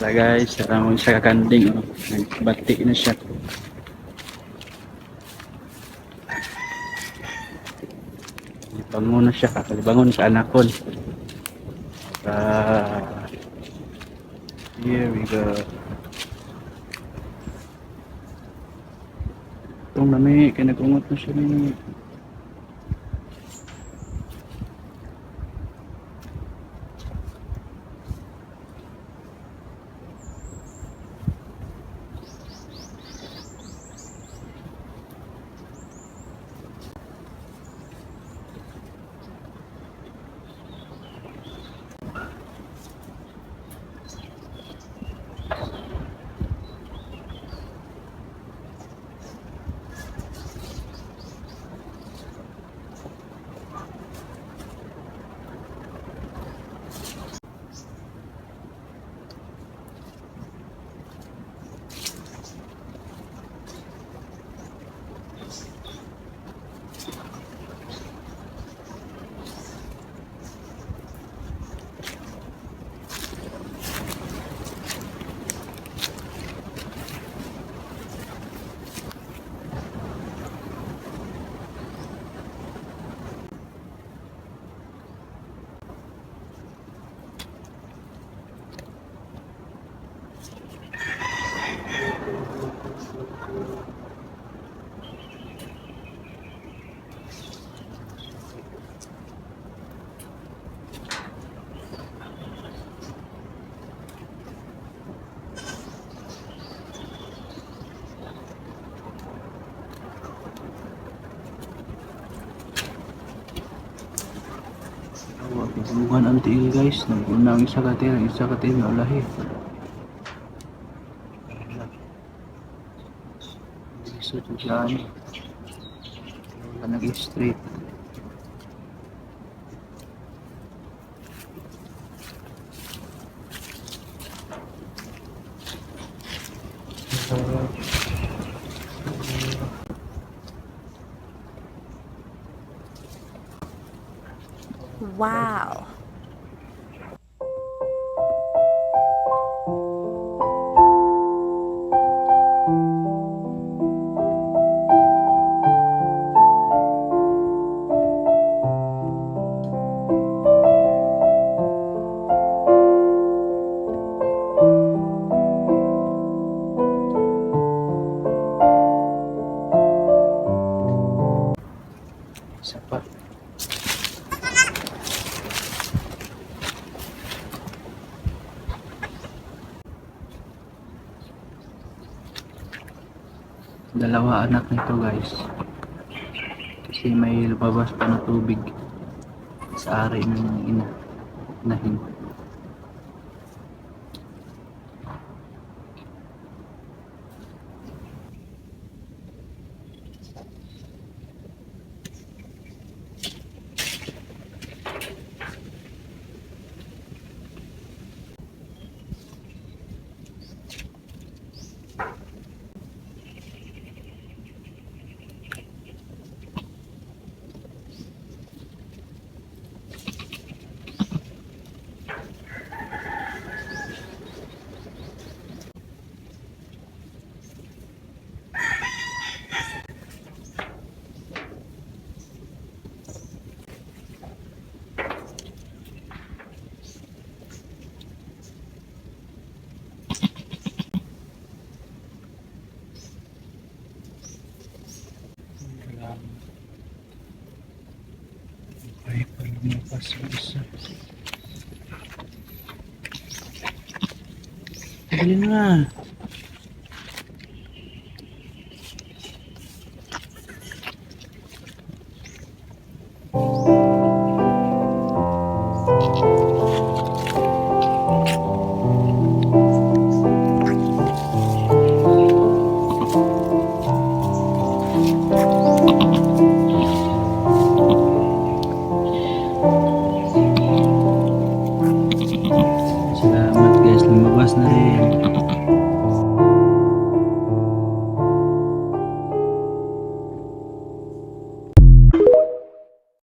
Tara guys, tara mo siya kakanding. Oh. Nagbati na siya. Bangon na siya. Bangon sa anakon. Here we go. Itong nami, kaya nagungot na siya ni. Bukan ang tiil guys, naguna ang isa katil na ulahi. So ito dyan, nag-straight. Wow. Sapat. Dalawa anak nito guys, kasi may lumabas pa na tubig sa ari ng inahin. Ay, parang napas yung isa. Dali na. Salamat guys, lumabas na rin.